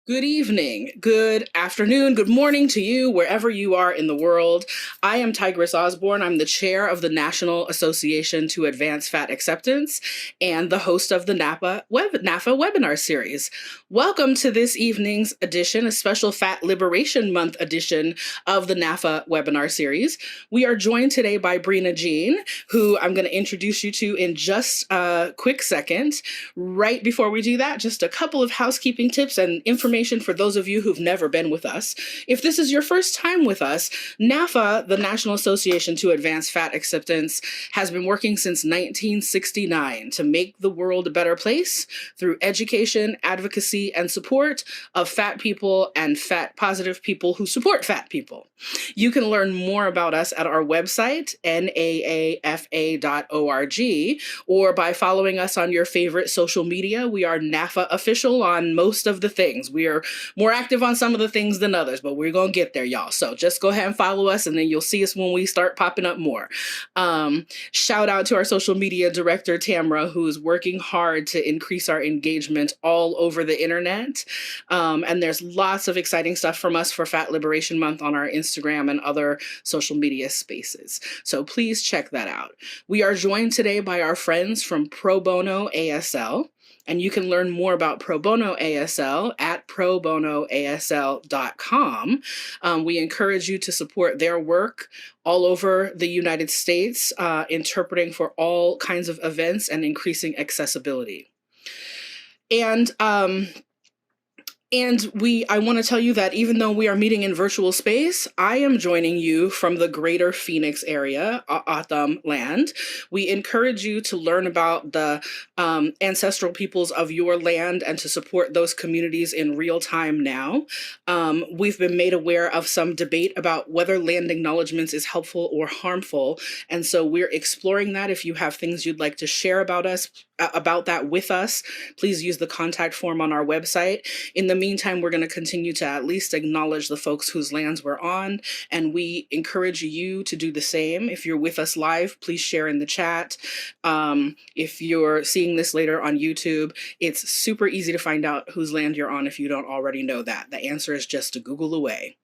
Good evening, good afternoon, good morning to you, wherever you are in the world. I am Tigress Osborne. I'm the chair of the National Association to Advance Fat Acceptance and the host of the NAAFA Webinar Series. Welcome to this evening's edition, a special Fat Liberation Month edition of the NAAFA Webinar Series. We are joined today by Brena Jean, who I'm going to introduce you to in just a quick second. Right before we do that, just a couple of housekeeping tips and information for those of you who've never been with us. If this is your first time with us, NAAFA, the National Association to Advance Fat Acceptance, has been working since 1969 to make the world a better place through education, advocacy, and support of fat people and fat positive people who support fat people. You can learn more about us at our website, NAAFA.org, or by following us on your favorite social media. We are NAAFA official on most of the things. We are more active on some of the things than others, but we're going to get there, y'all. So just go ahead and follow us, and then you'll see us when we start popping up more. Shout out to our social media director, Tamra, who is working hard to increase our engagement all over the internet. And there's lots of exciting stuff from us for Fat Liberation Month on our Instagram and other social media spaces. So please check that out. We are joined today by our friends from Pro Bono ASL. And you can learn more about Pro Bono ASL at probonoasl.com. We encourage you to support their work all over the United States, interpreting for all kinds of events and increasing accessibility. I want to tell you that even though we are meeting in virtual space, I am joining you from the greater Phoenix area, Atham land. We encourage you to learn about the ancestral peoples of your land and to support those communities in real time now. We've been made aware of some debate about whether land acknowledgements is helpful or harmful. And so we're exploring that. If you have things you'd like to share about that with us, please use the contact form on our website. In the meantime, we're going to continue to at least acknowledge the folks whose lands we're on, and we encourage you to do the same. If you're with us live, please share in the chat. If you're seeing this later on YouTube, it's super easy to find out whose land you're on if you don't already know that. The answer is just to Google away.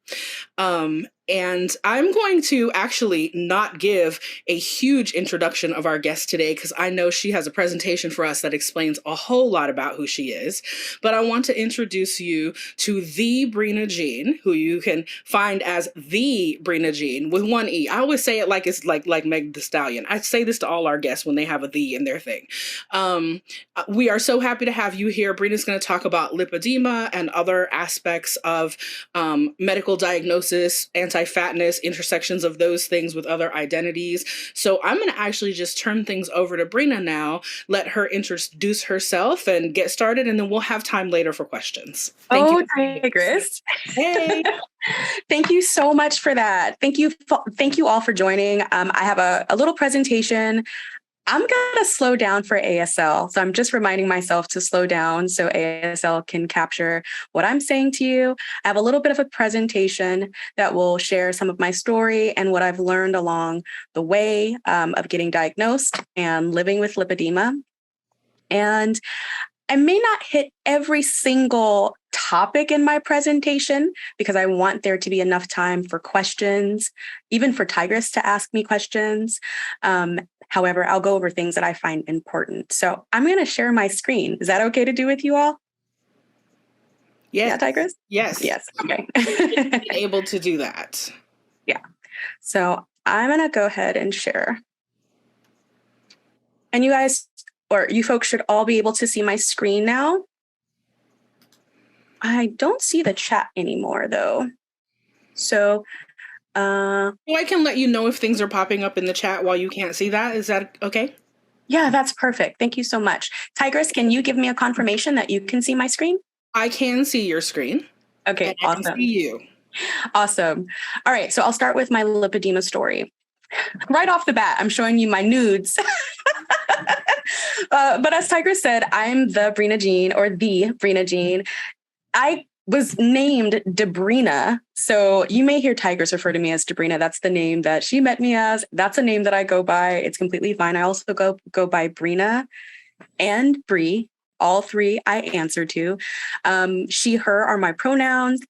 And I'm going to actually not give a huge introduction of our guest today because I know she has a presentation for us that explains a whole lot about who she is. But I want to introduce you to the Brena Jean, who you can find as the Brena Jean with one E. I always say it like it's like Meg Thee Stallion. I say this to all our guests when they have a "the" in their thing. We are so happy to have you here. Brena's going to talk about lipedema and other aspects of medical diagnosis, anti-fatness, intersections of those things with other identities. So I'm going to actually just turn things over to Brena now, let her introduce herself and get started, and then we'll have time later for questions. Thank you. Tigress. Hey. Thank you so much for that. Thank you all for joining. I have a little presentation. I'm going to slow down for ASL. So I'm just reminding myself to slow down so ASL can capture what I'm saying to you. I have a little bit of a presentation that will share some of my story and what I've learned along the way of getting diagnosed and living with lipedema. And I may not hit every single topic in my presentation because I want there to be enough time for questions, even for Tigress to ask me questions. However, I'll go over things that I find important. So I'm going to share my screen. Is that okay to do with you all? Yes. Yeah, Tigress? Yes. Yes. Okay. Able to do that. Yeah. So I'm going to go ahead and share. And you guys, or you folks should all be able to see my screen now. I don't see the chat anymore though. So I can let you know if things are popping up in the chat while you can't see that. Is that okay? Yeah, that's perfect. Thank you so much. Tigress, can you give me a confirmation that you can see my screen? I can see your screen. Okay, awesome. I can see you. Awesome. All right, so I'll start with my lipedema story. Right off the bat, I'm showing you my nudes. But as Tigress said, I'm the Brena Jean, or the Brena Jean. I was named Debrena. So you may hear Tigress refer to me as Debrena. That's the name that she met me as. That's a name that I go by. It's completely fine. I also go by Brena and Bree all three I answer to. She, her are my pronouns.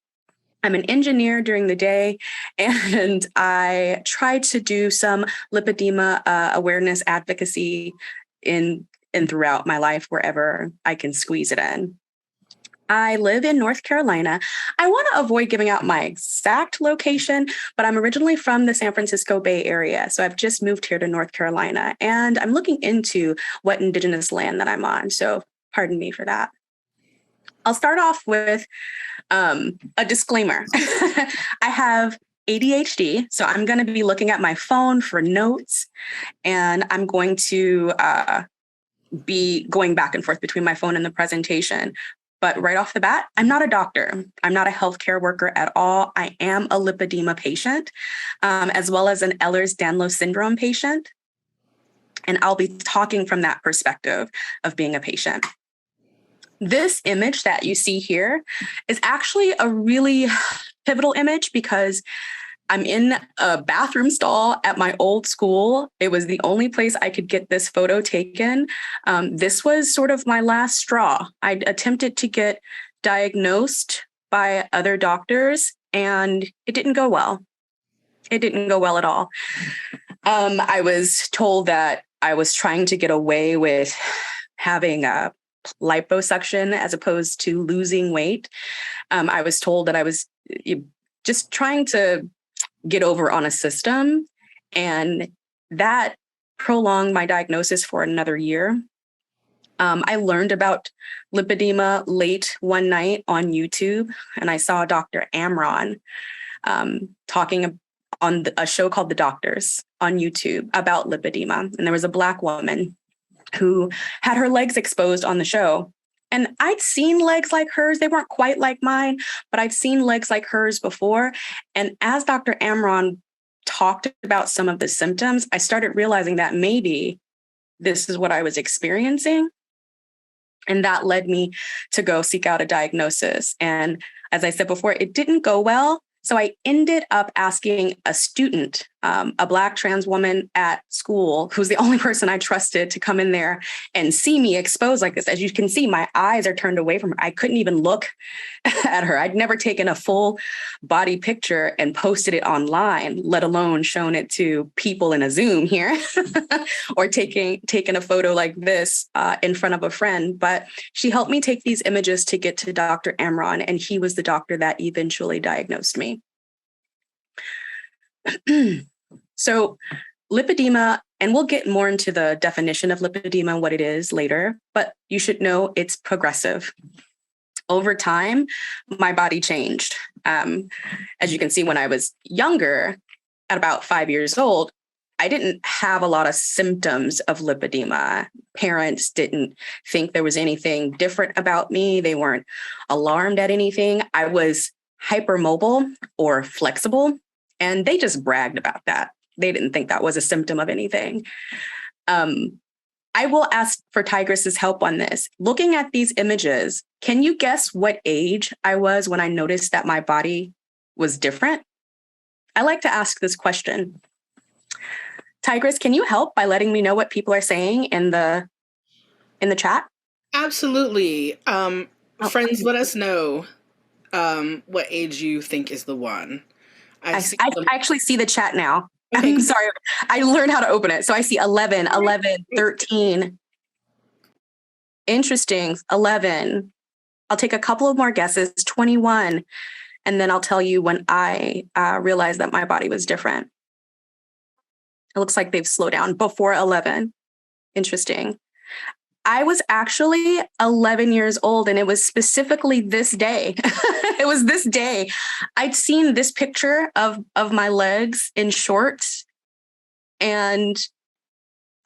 I'm an engineer during the day, and I try to do some lipedema awareness advocacy in and throughout my life wherever I can squeeze it in. I live in North Carolina. I want to avoid giving out my exact location, but I'm originally from the San Francisco Bay Area. So I've just moved here to North Carolina, and I'm looking into what indigenous land that I'm on. So pardon me for that. I'll start off with a disclaimer. I have ADHD, so I'm going to be looking at my phone for notes, and I'm going to be going back and forth between my phone and the presentation. But right off the bat, I'm not a doctor. I'm not a healthcare worker at all. I am a lipedema patient, as well as an Ehlers-Danlos syndrome patient. And I'll be talking from that perspective of being a patient. This image that you see here is actually a really pivotal image because I'm in a bathroom stall at my old school. It was the only place I could get this photo taken. This was sort of my last straw. I attempted to get diagnosed by other doctors, and it didn't go well. It didn't go well at all. I was told that I was trying to get away with having a liposuction as opposed to losing weight. I was told that I was just trying to get over on a system, and that prolonged my diagnosis for another year. I learned about lipedema late one night on YouTube, and I saw Dr. Amron talking on a show called The Doctors on YouTube about lipedema. And there was a Black woman who had her legs exposed on the show. And I'd seen legs like hers. They weren't quite like mine, but I'd seen legs like hers before. And as Dr. Amron talked about some of the symptoms, I started realizing that maybe this is what I was experiencing. And that led me to go seek out a diagnosis. And as I said before, it didn't go well. So I ended up asking a student, a Black trans woman at school, who's the only person I trusted to come in there and see me exposed like this. As you can see, my eyes are turned away from her. I couldn't even look at her. I'd never taken a full body picture and posted it online, let alone shown it to people in a Zoom here or taking a photo like this in front of a friend. But she helped me take these images to get to Dr. Amron, and he was the doctor that eventually diagnosed me. So lipedema, and we'll get more into the definition of lipedema and what it is later, but you should know it's progressive. Over time, my body changed. As you can see, when I was younger, at about 5 years old, I didn't have a lot of symptoms of lipedema. Parents didn't think there was anything different about me. They weren't alarmed at anything. I was hypermobile or flexible, and they just bragged about that. They didn't think that was a symptom of anything. I will ask for Tigress's help on this. Looking at these images, can you guess what age I was when I noticed that my body was different? I like to ask this question. Tigress, can you help by letting me know what people are saying in the chat? Absolutely. Friends, let us know what age you think is the one. I actually see the chat now. Okay. I'm sorry. I learned how to open it. So I see 11, 13. Interesting. 11. I'll take a couple of more guesses. 21. And then I'll tell you when I realized that my body was different. It looks like they've slowed down before 11. Interesting. I was actually 11 years old, and it was specifically this day. It was this day. I'd seen this picture of my legs in shorts, and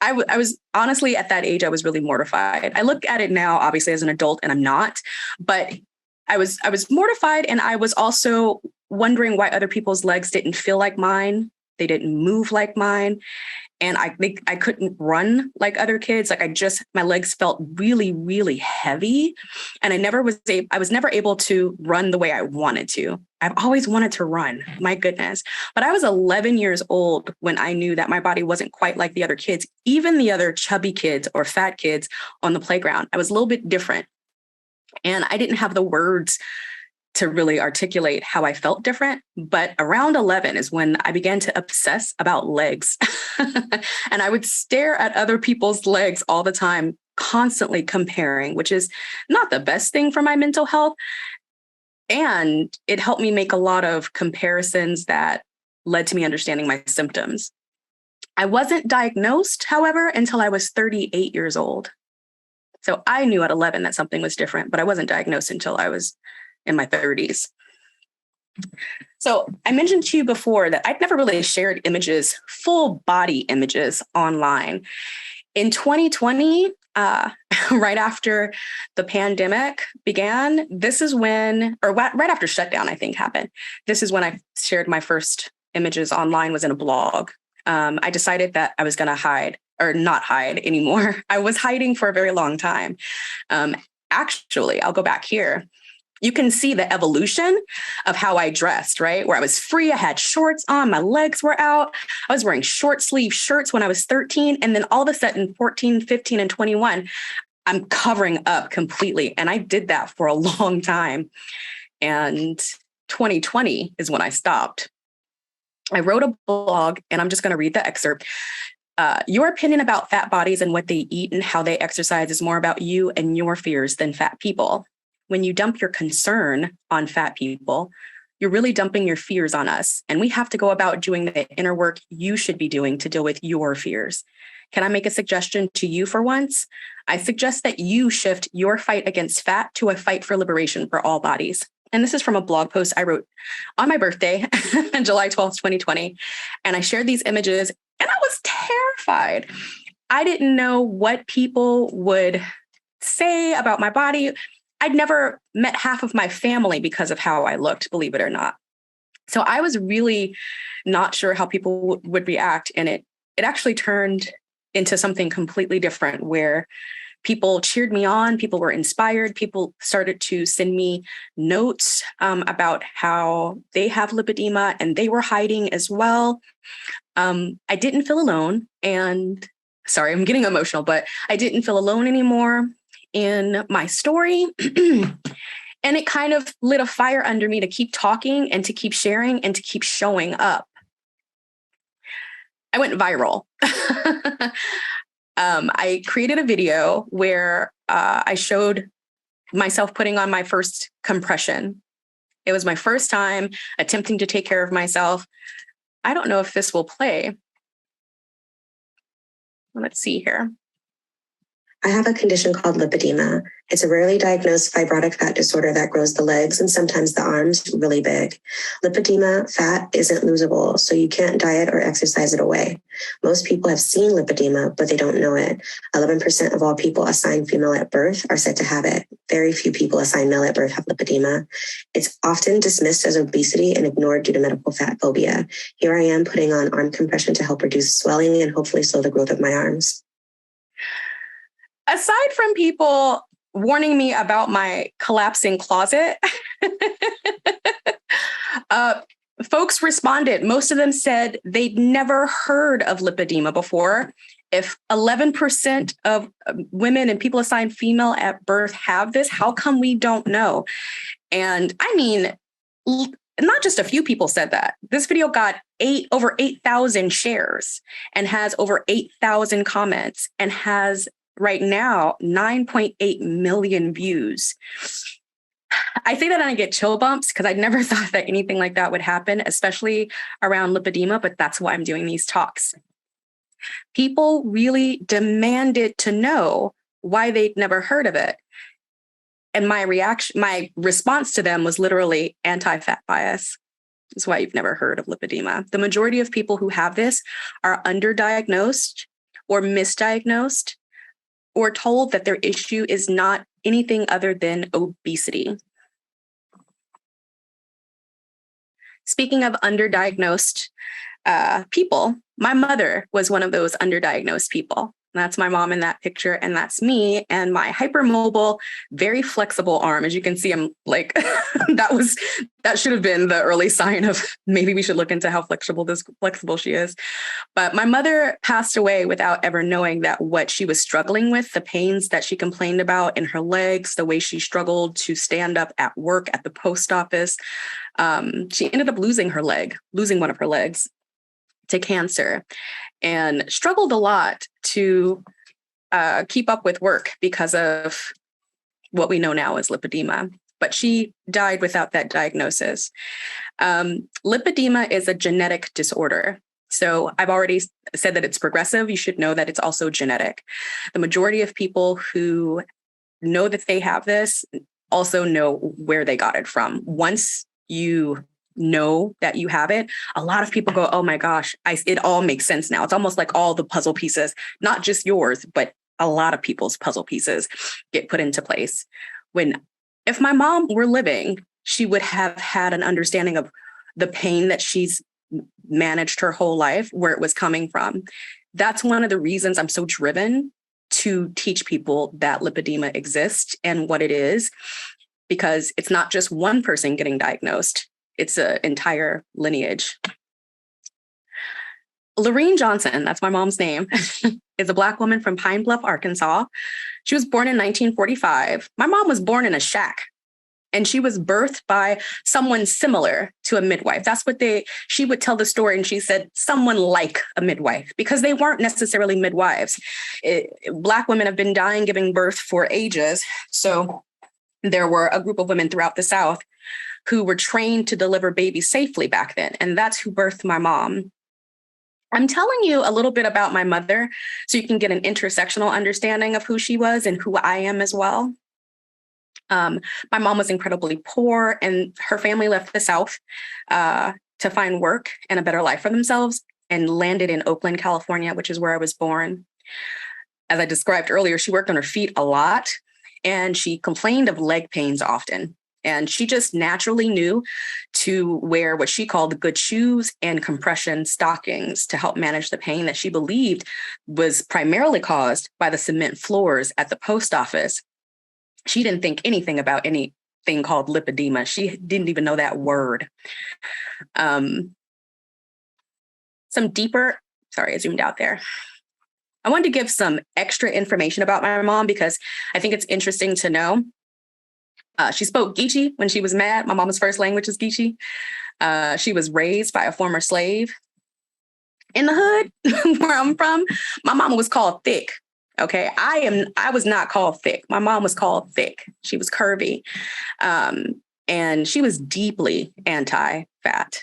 I was honestly, at that age, I was really mortified. I look at it now, obviously, as an adult, and I'm not, but I was mortified, and I was also wondering why other people's legs didn't feel like mine. They didn't move like mine. And I think I couldn't run like other kids. Like my legs felt really, really heavy. And I was never able to run the way I wanted to. I've always wanted to run, my goodness. But I was 11 years old when I knew that my body wasn't quite like the other kids, even the other chubby kids or fat kids on the playground. I was a little bit different. And I didn't have the words to really articulate how I felt different. But around 11 is when I began to obsess about legs. And I would stare at other people's legs all the time, constantly comparing, which is not the best thing for my mental health. And it helped me make a lot of comparisons that led to me understanding my symptoms. I wasn't diagnosed, however, until I was 38 years old. So I knew at 11 that something was different, but I wasn't diagnosed until I was in my 30s. So I mentioned to you before that I'd never really shared images, full body images online. In 2020, right after the pandemic began, this is when, or right after shutdown, I think happened. This is when I shared my first images online, was in a blog. I decided that I was going to hide, or not hide anymore. I was hiding for a very long time. Actually, I'll go back here. You can see the evolution of how I dressed, right? Where I was free, I had shorts on, my legs were out. I was wearing short sleeve shirts when I was 13. And then all of a sudden, 14, 15, and 21, I'm covering up completely. And I did that for a long time. And 2020 is when I stopped. I wrote a blog, and I'm just going to read the excerpt. Your opinion about fat bodies and what they eat and how they exercise is more about you and your fears than fat people. When you dump your concern on fat people, you're really dumping your fears on us. And we have to go about doing the inner work you should be doing to deal with your fears. Can I make a suggestion to you for once? I suggest that you shift your fight against fat to a fight for liberation for all bodies. And this is from a blog post I wrote on my birthday, July 12th, 2020. And I shared these images, and I was terrified. I didn't know what people would say about my body. I'd never met half of my family because of how I looked, believe it or not. So I was really not sure how people would react. And it actually turned into something completely different, where people cheered me on, people were inspired, people started to send me notes about how they have lipedema and they were hiding as well. I didn't feel alone. And sorry, I'm getting emotional, but I didn't feel alone anymore in my story. And it kind of lit a fire under me to keep talking and to keep sharing and to keep showing up. I went viral. I created a video where I showed myself putting on my first compression. It was my first time attempting to take care of myself. I don't know if this will play. Let's see here. I have a condition called lipedema. It's a rarely diagnosed fibrotic fat disorder that grows the legs and sometimes the arms really big. Lipedema fat isn't losable, so you can't diet or exercise it away. Most people have seen lipedema, but they don't know it. 11% of all people assigned female at birth are said to have it. Very few people assigned male at birth have lipedema. It's often dismissed as obesity and ignored due to medical fat phobia. Here I am putting on arm compression to help reduce swelling and hopefully slow the growth of my arms. Aside from people warning me about my collapsing closet, folks responded. Most of them said they'd never heard of lipedema before. If 11% of women and people assigned female at birth have this, how come we don't know? And I mean, not just a few people said that. This video got over 8,000 shares and has over 8,000 comments and has right now 9.8 million views. I say that and I get chill bumps because I never thought that anything like that would happen, especially around lipedema, but that's why I'm doing these talks. People really demanded to know why they'd never heard of it. And my response to them was literally anti-fat bias. That's why you've never heard of lipedema. The majority of people who have this are underdiagnosed or misdiagnosed, or told that their issue is not anything other than obesity. Speaking of underdiagnosed, people. My mother was one of those underdiagnosed people. That's my mom in that picture, and that's me. And my hypermobile, very flexible arm. As you can see, I'm like, that should have been the early sign of maybe we should look into how flexible she is. But my mother passed away without ever knowing that what she was struggling with, the pains that she complained about in her legs, the way she struggled to stand up at work at the post office. She ended up losing one of her legs to cancer, and struggled a lot to keep up with work because of what we know now as lipedema. But she died without that diagnosis. Lipedema is a genetic disorder. So I've already said that it's progressive. You should know that it's also genetic. The majority of people who know that they have this also know where they got it from. Once you know that you have it, a lot of people go, oh my gosh, it all makes sense now. It's almost like all the puzzle pieces, not just yours, but a lot of people's puzzle pieces get put into place. If my mom were living, she would have had an understanding of the pain that she's managed her whole life, where it was coming from. That's one of the reasons I'm so driven to teach people that lipedema exists and what it is, because it's not just one person getting diagnosed. It's an entire lineage. Lorene Johnson, that's my mom's name, is a Black woman from Pine Bluff, Arkansas. She was born in 1945. My mom was born in a shack, and she was birthed by someone similar to a midwife. That's what she would tell the story, and she said someone like a midwife, because they weren't necessarily midwives. Black women have been dying giving birth for ages. So there were a group of women throughout the South who were trained to deliver babies safely back then. And that's who birthed my mom. I'm telling you a little bit about my mother so you can get an intersectional understanding of who she was and who I am as well. My mom was incredibly poor, and her family left the South to find work and a better life for themselves, and landed in Oakland, California, which is where I was born. As I described earlier, she worked on her feet a lot, and she complained of leg pains often. And she just naturally knew to wear what she called good shoes and compression stockings to help manage the pain that she believed was primarily caused by the cement floors at the post office. She didn't think anything about anything called lipedema. She didn't even know that word. I zoomed out there. I wanted to give some extra information about my mom because I think it's interesting to know. She spoke Geechee when she was mad. My mom's first language is Geechee. She was raised by a former slave. In the hood where I'm from, my mama was called thick. Okay, I was not called thick. My mom was called thick. She was curvy. And she was deeply anti-fat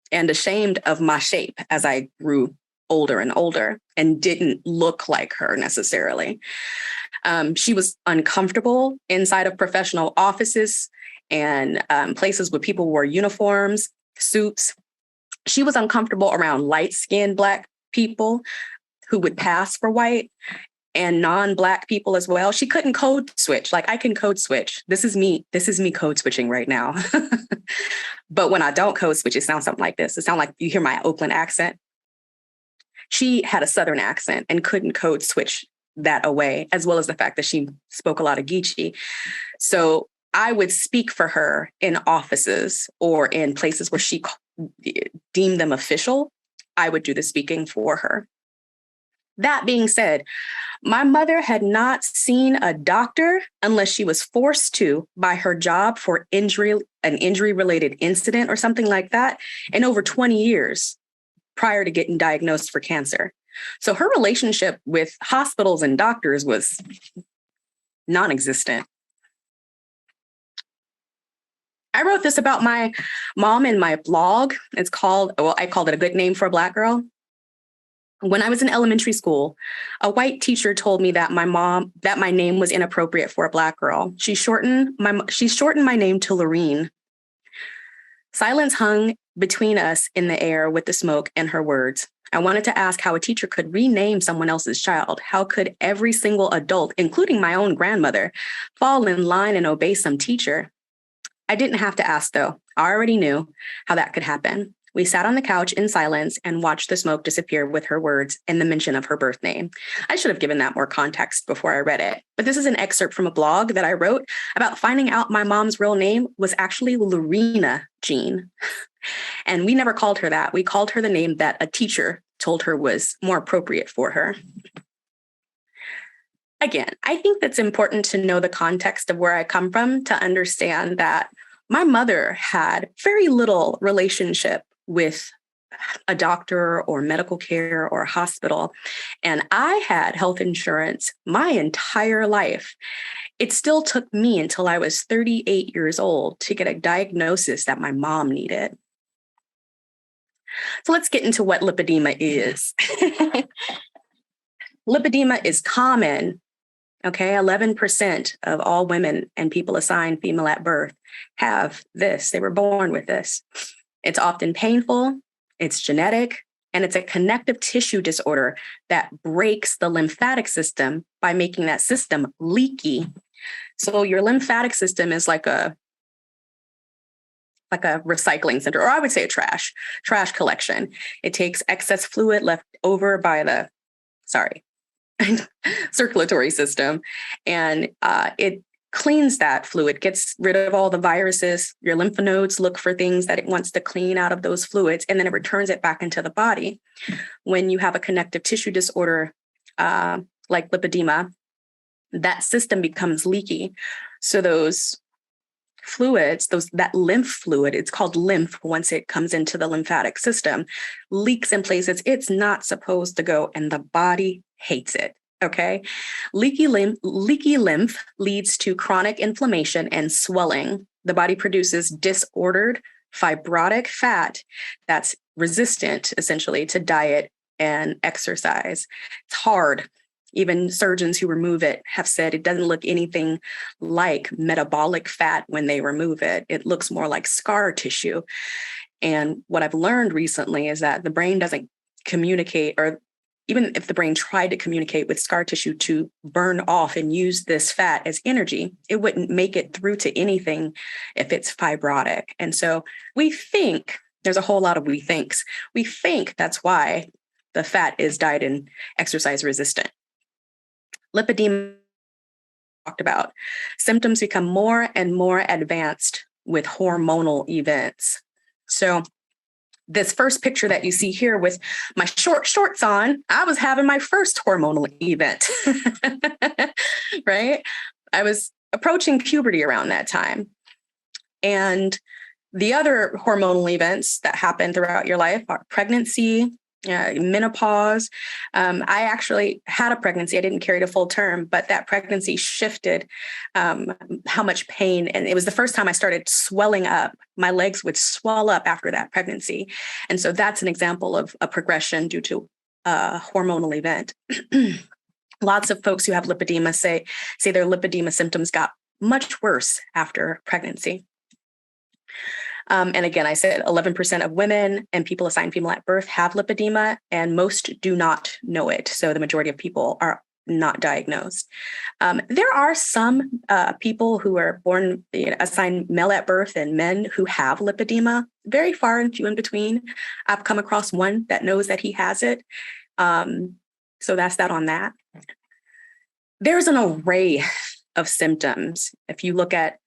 and ashamed of my shape as I grew older and older and didn't look like her necessarily. She was uncomfortable inside of professional offices and places where people wore uniforms, suits. She was uncomfortable around light-skinned Black people who would pass for white, and non-Black people as well. She couldn't code switch. Like, I can code switch. This is me code switching right now. But when I don't code switch, it sounds something like this. It sounds like you hear my Oakland accent. She had a Southern accent and couldn't code switch that away, as well as the fact that she spoke a lot of Geechee. So I would speak for her in offices or in places where she deemed them official. I would do the speaking for her. That being said, my mother had not seen a doctor unless she was forced to by her job for an injury-related incident or something like that in over 20 years prior to getting diagnosed for cancer. So her relationship with hospitals and doctors was non-existent. I wrote this about my mom in my blog. I called it A Good Name for a Black Girl. When I was in elementary school, a white teacher told me that my name was inappropriate for a Black girl. She shortened my name to Lorene. Silence hung between us in the air with the smoke and her words. I wanted to ask how a teacher could rename someone else's child. How could every single adult, including my own grandmother, fall in line and obey some teacher? I didn't have to ask, though. I already knew how that could happen. We sat on the couch in silence and watched the smoke disappear with her words and the mention of her birth name. I should have given that more context before I read it, but this is an excerpt from a blog that I wrote about finding out my mom's real name was actually Brena Jean. And we never called her that. We called her the name that a teacher told her was more appropriate for her. Again, I think that's important to know the context of where I come from to understand that my mother had very little relationship with a doctor or medical care or a hospital. And I had health insurance my entire life. It still took me until I was 38 years old to get a diagnosis that my mom needed. So let's get into what lipedema is. Lipedema is common. Okay, 11% of all women and people assigned female at birth have this. They were born with this. It's often painful, it's genetic, and it's a connective tissue disorder that breaks the lymphatic system by making that system leaky. So your lymphatic system is like a recycling center, or I would say a trash collection. It takes excess fluid left over by the, circulatory system, and it cleans that fluid, gets rid of all the viruses. Your lymph nodes look for things that it wants to clean out of those fluids, and then it returns it back into the body. When you have a connective tissue disorder like lipedema, that system becomes leaky. So those fluids, that lymph fluid, it's called lymph once it comes into the lymphatic system, leaks in places it's not supposed to go, and the body hates it. Okay. Leaky lymph leads to chronic inflammation and swelling. The body produces disordered fibrotic fat that's resistant essentially to diet and exercise. It's hard. Even surgeons who remove it have said it doesn't look anything like metabolic fat when they remove it. It looks more like scar tissue. And what I've learned recently is that the brain doesn't communicate, or even if the brain tried to communicate with scar tissue to burn off and use this fat as energy, it wouldn't make it through to anything if it's fibrotic. And so we think, there's a whole lot of we thinks. We think that's why the fat is diet and exercise resistant. Lipedema talked about. Symptoms become more and more advanced with hormonal events. So this first picture that you see here with my short shorts on, I was having my first hormonal event, right? I was approaching puberty around that time. And the other hormonal events that happen throughout your life are pregnancy, menopause. I actually had a pregnancy. I didn't carry it a full term, but that pregnancy shifted how much pain. And it was the first time I started swelling up. My legs would swell up after that pregnancy. And so that's an example of a progression due to a hormonal event. Lots of folks who have lipedema say their lipedema symptoms got much worse after pregnancy. And again, I said 11% of women and people assigned female at birth have lipedema, and most do not know it. So the majority of people are not diagnosed. There are some people who are born assigned male at birth and men who have lipedema, very far and few in between. I've come across one that knows that he has it. So that's that on that. There's an array of symptoms. If you look at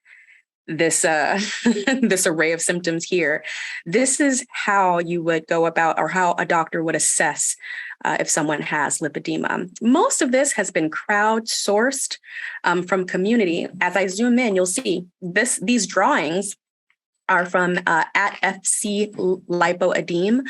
this this array of symptoms here, this is how you would go about, or how a doctor would assess if someone has lipedema. Most of this has been crowdsourced from community. As I zoom in, you'll see these drawings are from at FC Lipoedeme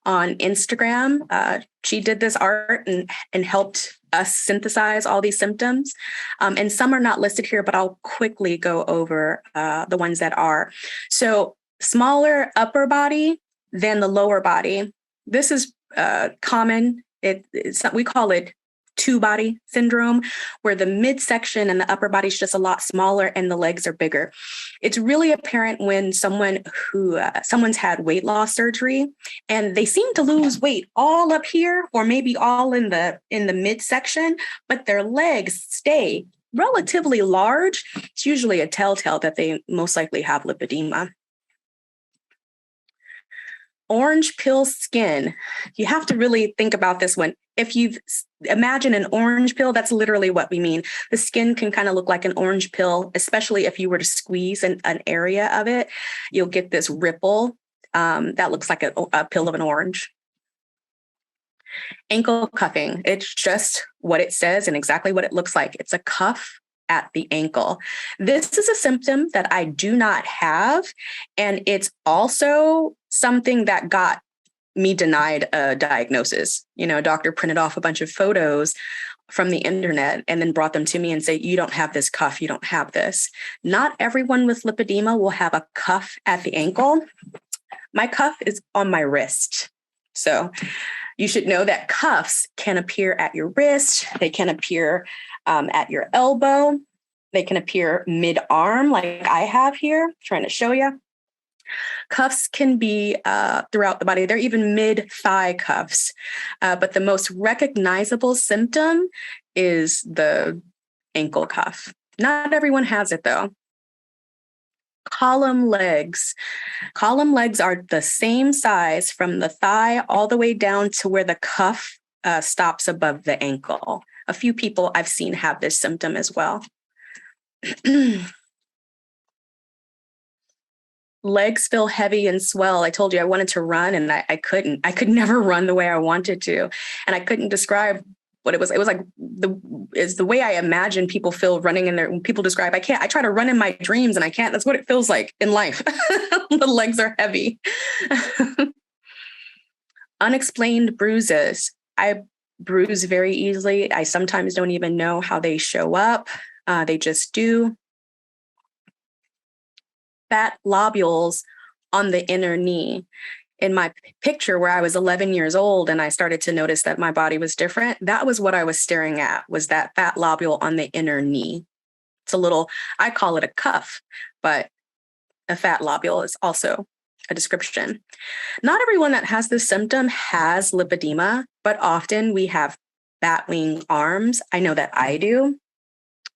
on Instagram. She did this art and helped us synthesize all these symptoms. And some are not listed here, but I'll quickly go over the ones that are. So smaller upper body than the lower body. This is common. We call it two-body syndrome, where the midsection and the upper body is just a lot smaller and the legs are bigger. It's really apparent when someone's had weight loss surgery and they seem to lose weight all up here, or maybe all in the midsection, but their legs stay relatively large. It's usually a telltale that they most likely have lipedema. Orange peel skin. You have to really think about this one. If you imagine an orange peel, that's literally what we mean. The skin can kind of look like an orange peel, especially if you were to squeeze an area of it, you'll get this ripple that looks like a peel of an orange. Ankle cuffing. It's just what it says and exactly what it looks like. It's a cuff at the ankle. This is a symptom that I do not have. And it's also something that got me denied a diagnosis. You know, a doctor printed off a bunch of photos from the internet and then brought them to me and say, you don't have this cuff, you don't have this. Not everyone with lipedema will have a cuff at the ankle. My cuff is on my wrist. So you should know that cuffs can appear at your wrist. They can appear at your elbow. They can appear mid-arm like I have here, trying to show you. Cuffs can be throughout the body. They're even mid-thigh cuffs. But the most recognizable symptom is the ankle cuff. Not everyone has it, though. Column legs. Column legs are the same size from the thigh all the way down to where the cuff stops above the ankle. A few people I've seen have this symptom as well. Legs feel heavy and swell. I told you I wanted to run and I couldn't. I could never run the way I wanted to. And I couldn't describe what it was. It was like the way I imagine people feel running in when people describe, I can't. I try to run in my dreams and I can't. That's what it feels like in life. The legs are heavy. Unexplained bruises. I bruise very easily. I sometimes don't even know how they show up. They just do. Fat lobules on the inner knee. In my picture where I was 11 years old and I started to notice that my body was different, that was what I was staring at, was that fat lobule on the inner knee. It's a little, I call it a cuff, but a fat lobule is also a description. Not everyone that has this symptom has lipedema, but often we have bat wing arms. I know that I do.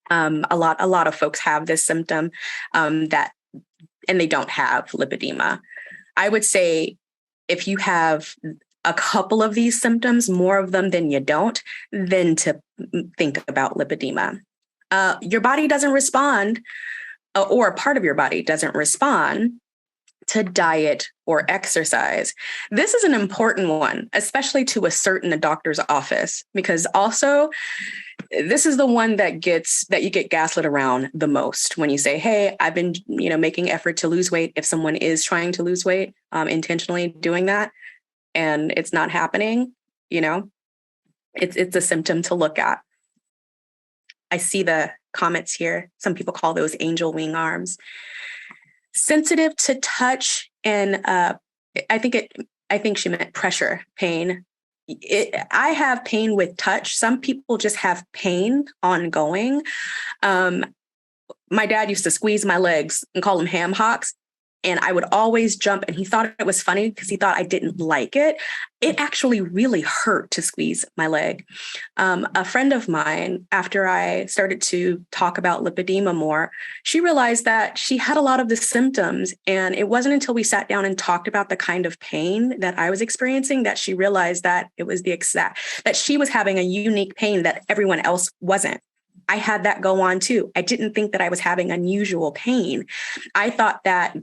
A lot of folks have this symptom and they don't have lipedema. I would say if you have a couple of these symptoms, more of them than you don't, then to think about lipedema. Your body doesn't respond, or a part of your body doesn't respond to diet or exercise. This is an important one, especially to a certain doctor's office, because also this is the one that you get gaslit around the most when you say, hey, I've been, making effort to lose weight. If someone is trying to lose weight, intentionally doing that, and it's not happening, it's a symptom to look at. I see the comments here. Some people call those angel wing arms. Sensitive to touch and I think she meant pressure, pain. I have pain with touch. Some people just have pain ongoing. My dad used to squeeze my legs and call them ham hocks. And I would always jump, and he thought it was funny because he thought I didn't like it. It actually really hurt to squeeze my leg. A friend of mine, after I started to talk about lipedema more, she realized that she had a lot of the symptoms. And it wasn't until we sat down and talked about the kind of pain that I was experiencing that she realized that it was that she was having a unique pain that everyone else wasn't. I had that go on too. I didn't think that I was having unusual pain. I thought that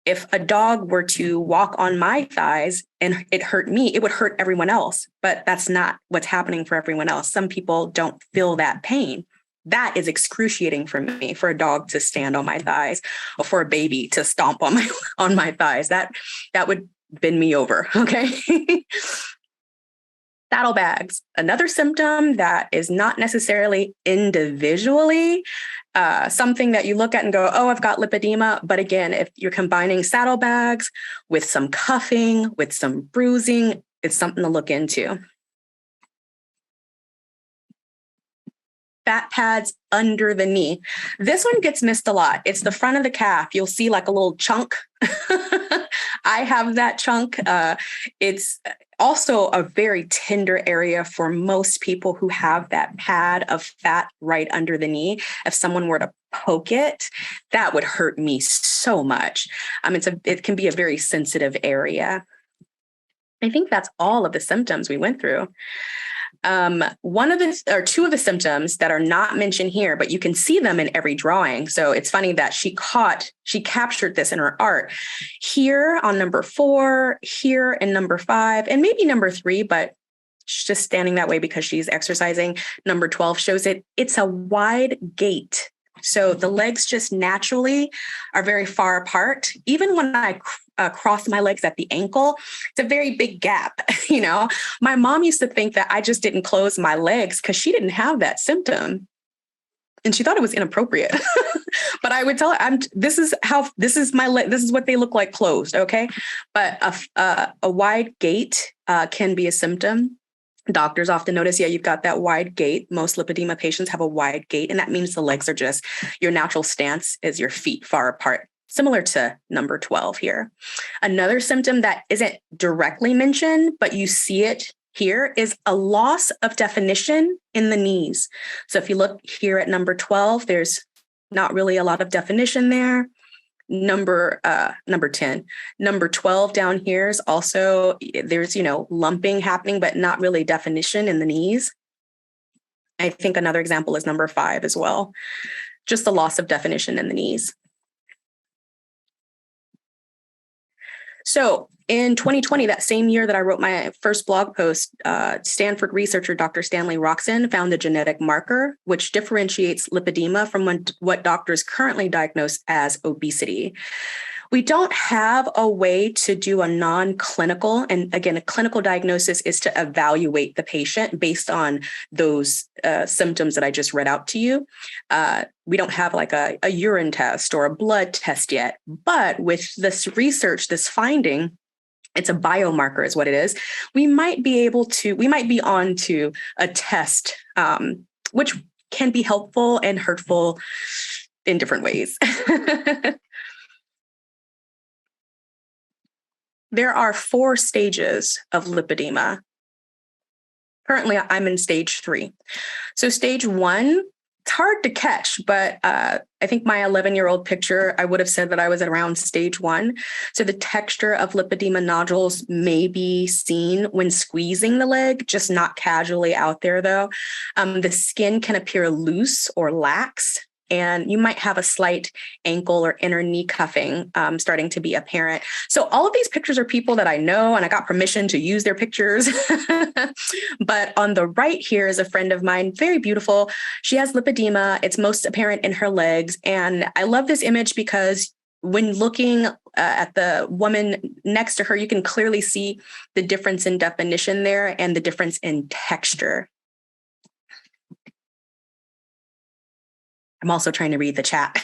if a dog were to walk on my thighs and it hurt me, it would hurt everyone else. But that's not what's happening for everyone else. Some people don't feel that pain. That is excruciating for me, for a dog to stand on my thighs or for a baby to stomp on my thighs. That would bend me over. Okay. Saddlebags, another symptom that is not necessarily individually something that you look at and go, oh, I've got lipedema. But again, if you're combining saddlebags with some cuffing, with some bruising, it's something to look into. Fat pads under the knee. This one gets missed a lot. It's the front of the calf. You'll see like a little chunk. I have that chunk. It's also a very tender area for most people who have that pad of fat right under the knee. If someone were to poke it, that would hurt me so much. It can be a very sensitive area. I think that's all of the symptoms we went through. Two of the symptoms that are not mentioned here, but you can see them in every drawing. So it's funny that she captured this in her art here on number 4, here in number 5, and maybe number 3, but she's just standing that way because she's exercising. Number 12 shows it. It's a wide gait. So the legs just naturally are very far apart. Even when I cross my legs at the ankle, it's a very big gap. My mom used to think that I just didn't close my legs because she didn't have that symptom. And she thought it was inappropriate. But I would tell her, this is my leg. This is what they look like closed. Okay. But a wide gait can be a symptom. Doctors often notice, you've got that wide gait. Most lipedema patients have a wide gait, and that means the legs are just, your natural stance is your feet far apart, similar to number 12 here. Another symptom that isn't directly mentioned, but you see it here, is a loss of definition in the knees. So if you look here at number 12, there's not really a lot of definition there. Number 10, number 12 down here is also, there's, lumping happening, but not really definition in the knees. I think another example is number 5 as well. Just the loss of definition in the knees. So in 2020, that same year that I wrote my first blog post, Stanford researcher Dr. Stanley Roxon found a genetic marker which differentiates lipedema from what doctors currently diagnose as obesity. We don't have a way to do a non-clinical, and again, a clinical diagnosis is to evaluate the patient based on those symptoms that I just read out to you. We don't have like a urine test or a blood test yet, but with this research, this finding, it's a biomarker is what it is. We might be on to a test, which can be helpful and hurtful in different ways. There are 4 stages of lipedema. Currently, I'm in stage 3. So stage 1, it's hard to catch, but I think my 11-year-old picture, I would have said that I was at around stage 1. So the texture of lipedema nodules may be seen when squeezing the leg, just not casually out there though. The skin can appear loose or lax, and you might have a slight ankle or inner knee cuffing starting to be apparent. So all of these pictures are people that I know, and I got permission to use their pictures. But on the right here is a friend of mine, very beautiful. She has lipedema. It's most apparent in her legs. And I love this image because when looking at the woman next to her, you can clearly see the difference in definition there and the difference in texture. I'm also trying to read the chat.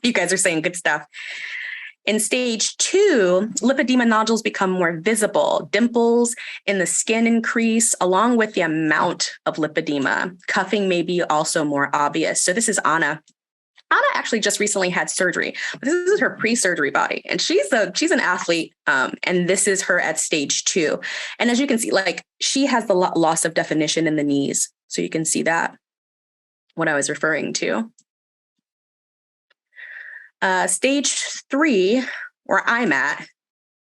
You guys are saying good stuff. In stage 2, lipedema nodules become more visible. Dimples in the skin increase along with the amount of lipedema. Cuffing may be also more obvious. So this is Anna. Anna actually just recently had surgery. This is her pre-surgery body, and she's an athlete. And this is her at stage 2. And as you can see, like she has the loss of definition in the knees. So you can see that, what I was referring to. Stage 3, where I'm at,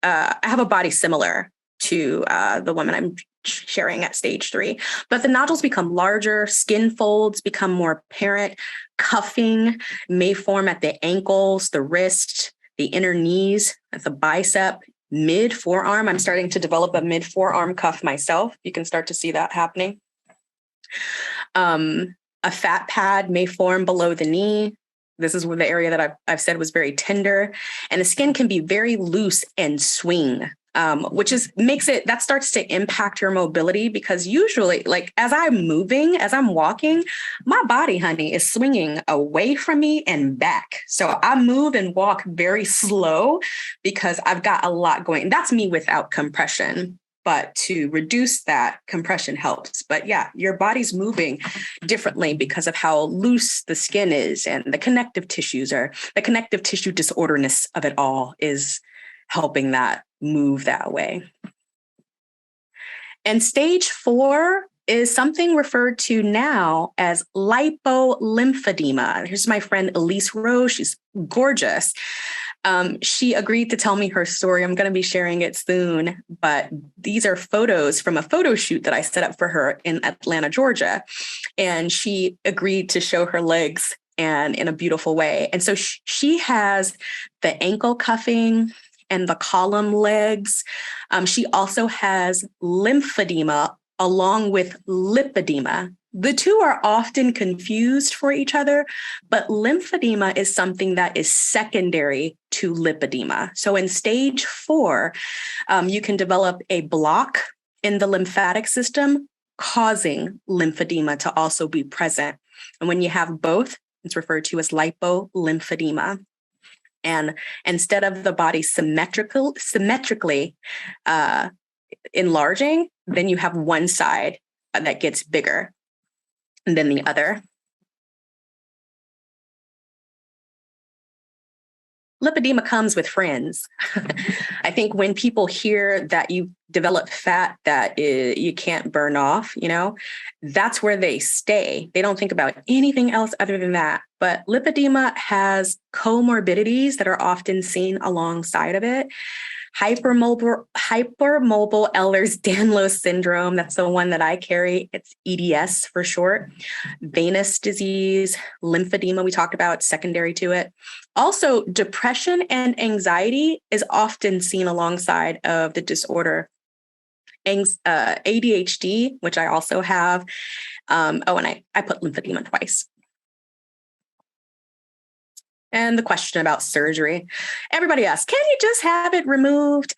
I have a body similar to the woman I'm sharing at stage 3, but the nodules become larger, skin folds become more apparent, cuffing may form at the ankles, the wrist, the inner knees, at the bicep, mid forearm. I'm starting to develop a mid forearm cuff myself. You can start to see that happening. A fat pad may form below the knee. This is where the area that I've said was very tender, and the skin can be very loose and swing, which starts to impact your mobility, because usually, like as I'm walking, my body, honey, is swinging away from me and back. So I move and walk very slow because I've got a lot going. That's me without compression. But to reduce that, compression helps. But yeah, your body's moving differently because of how loose the skin is, and the connective tissue disorderness of it all is helping that move that way. And stage 4 is something referred to now as lipolymphedema. Here's my friend Elise Rose. She's gorgeous. She agreed to tell me her story. I'm going to be sharing it soon, but these are photos from a photo shoot that I set up for her in Atlanta, Georgia. And she agreed to show her legs and in a beautiful way. And so she has the ankle cuffing and the column legs. She also has lymphedema along with lipedema. The two are often confused for each other, but lymphedema is something that is secondary to lipedema. So in stage 4, you can develop a block in the lymphatic system, causing lymphedema to also be present. And when you have both, it's referred to as lipolymphedema. And instead of the body symmetrically enlarging, then you have one side that gets bigger than the other. Lipedema comes with friends. I think when people hear that you develop fat that you can't burn off, that's where they stay. They don't think about anything else other than that. But lipedema has comorbidities that are often seen alongside of it. Hypermobile Ehlers-Danlos syndrome. That's the one that I carry. It's EDS for short. Venous disease, lymphedema, we talked about, secondary to it. Also, depression and anxiety is often seen alongside of the disorder. ADHD, which I also have. And I put lymphedema twice. And the question about surgery. Everybody asks, can you just have it removed?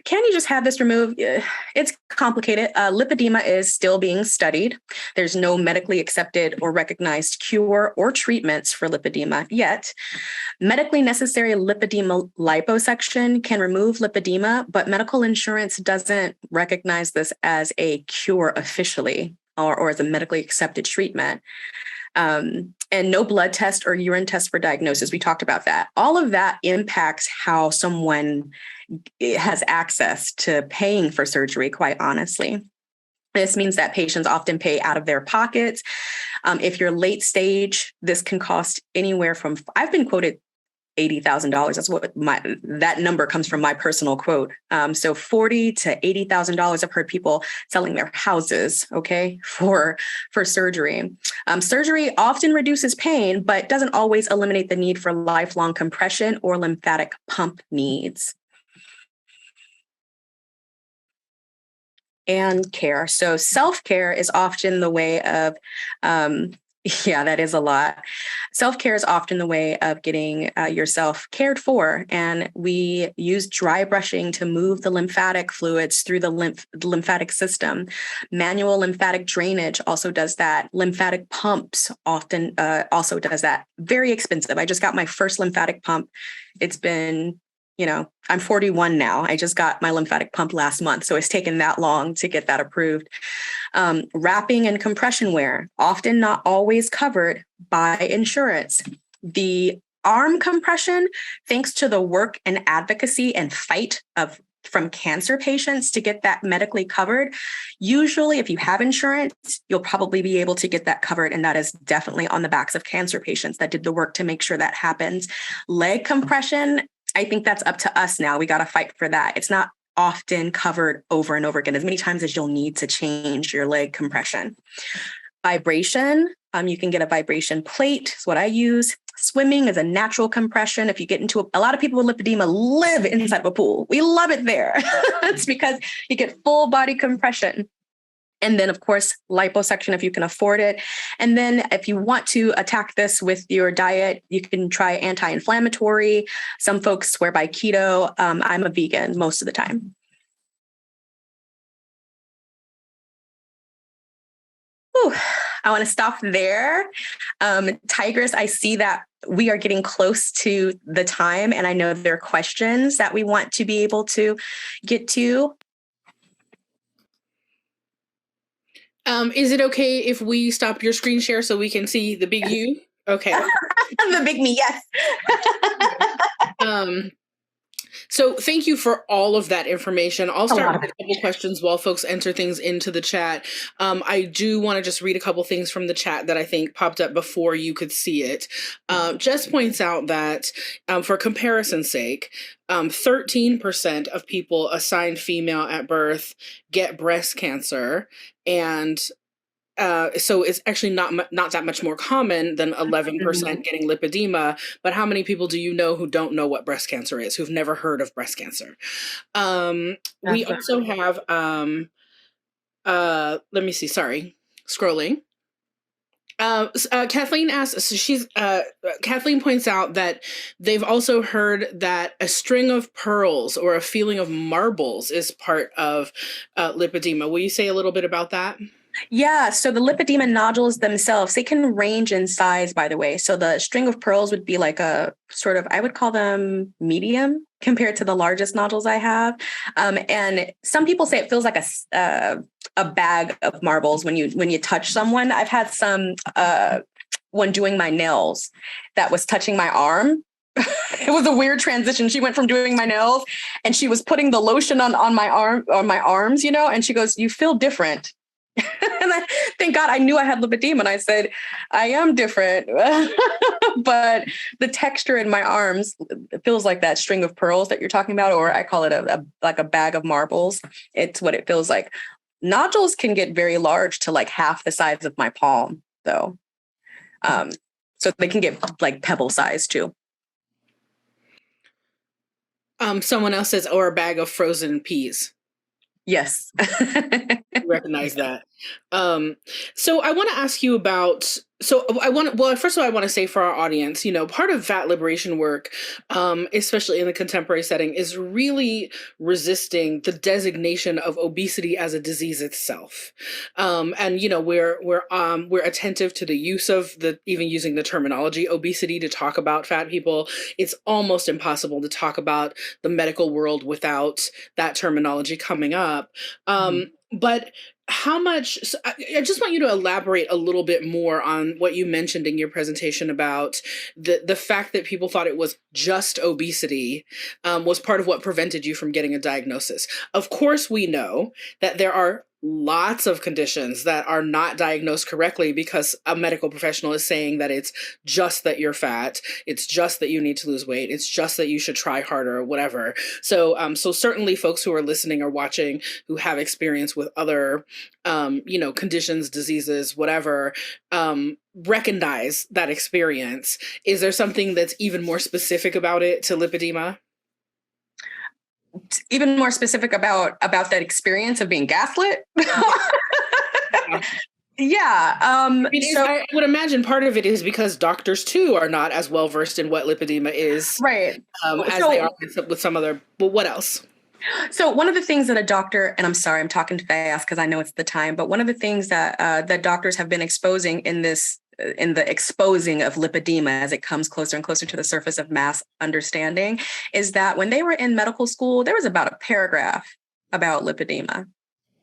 Can you just have this removed? It's complicated. Lipedema is still being studied. There's no medically accepted or recognized cure or treatments for lipedema yet. Medically necessary lipedema liposuction can remove lipedema, but medical insurance doesn't recognize this as a cure officially or as a medically accepted treatment. And no blood test or urine test for diagnosis. We talked about that. All of that impacts how someone has access to paying for surgery, quite honestly. This means that patients often pay out of their pockets. If you're late stage, this can cost anywhere from, I've been quoted $80,000. That's what that number comes from, my personal quote. So $40,000 to $80,000. I've heard people selling their houses, for surgery. Surgery often reduces pain, but doesn't always eliminate the need for lifelong compression or lymphatic pump needs. And care. So self-care is often the way of, that is a lot. Self-care is often the way of getting yourself cared for. And we use dry brushing to move the lymphatic fluids through the lymphatic system. Manual lymphatic drainage also does that. Lymphatic pumps often also does that. Very expensive. I just got my first lymphatic pump. It's been, I'm 41 now. I just got my lymphatic pump last month. So it's taken that long to get that approved. Wrapping and compression wear, often not always covered by insurance. The arm compression, thanks to the work and advocacy and fight from cancer patients to get that medically covered. Usually, if you have insurance, you'll probably be able to get that covered. And that is definitely on the backs of cancer patients that did the work to make sure that happens. Leg compression, I think that's up to us now. We got to fight for that. It's not often covered over and over again, as many times as you'll need to change your leg compression. Vibration, you can get a vibration plate, is what I use. Swimming is a natural compression. If you get into a lot of people with lipedema live inside of a pool. We love it there. It's because you get full body compression. And then, of course, liposuction if you can afford it. And then if you want to attack this with your diet, you can try anti-inflammatory. Some folks swear by keto. I'm a vegan most of the time. Whew. I want to stop there. Tigress, I see that we are getting close to the time, and I know there are questions that we want to be able to get to. Is it okay if we stop your screen share so we can see the big you? Okay. The big me, yes. So thank you for all of that information. I'll A start lot of with a couple questions while folks enter things into the chat. I do want to just read a couple things from the chat that I think popped up before you could see it. Jess points out that for comparison's sake, 13% of people assigned female at birth get breast cancer, and so it's actually not that much more common than 11% getting lipedema. But how many people do you know who don't know what breast cancer is, who've never heard of breast cancer? We also have, let me see, sorry, scrolling. Kathleen asks, so Kathleen points out that they've also heard that a string of pearls or a feeling of marbles is part of lipedema. Will you say a little bit about that? Yeah, so the lipedema nodules themselves, they can range in size, by the way. So the string of pearls would be like a sort of, I would call them medium compared to the largest nodules I have. And some people say it feels like a bag of marbles when you touch someone. I've had some when doing my nails that was touching my arm. It was a weird transition. She went from doing my nails and she was putting the lotion on my arms, and she goes, "You feel different." And thank God I knew I had lipedema, and I said, I am different, but the texture in my arms feels like that string of pearls that you're talking about, or I call it like a bag of marbles. It's what it feels like. Nodules can get very large to like half the size of my palm, though. So they can get like pebble size too. Someone else says, or a bag of frozen peas. Yes. Recognize that. So I want to ask you about, first of all, I want to say for our audience, part of fat liberation work, especially in the contemporary setting, is really resisting the designation of obesity as a disease itself. And, we're attentive to the use of even using the terminology obesity to talk about fat people. It's almost impossible to talk about the medical world without that terminology coming up. But how much, so I just want you to elaborate a little bit more on what you mentioned in your presentation about the fact that people thought it was just obesity was part of what prevented you from getting a diagnosis. Of course, we know that there are lots of conditions that are not diagnosed correctly because a medical professional is saying that it's just that you're fat, it's just that you need to lose weight, it's just that you should try harder or whatever. So certainly folks who are listening or watching who have experience with other conditions, diseases, whatever, recognize that experience. Is there something that's even more specific about it to lipedema? Even more specific about that experience of being gaslit? Yeah. I would imagine part of it is because doctors too are not as well versed in what lipedema is, right, as they are with some other. But what else? So one of the things that a doctor, and I'm sorry, I'm talking fast because I know it's the time, but one of the things that doctors have been exposing in the exposing of lipedema as it comes closer and closer to the surface of mass understanding is that when they were in medical school, there was about a paragraph about lipedema.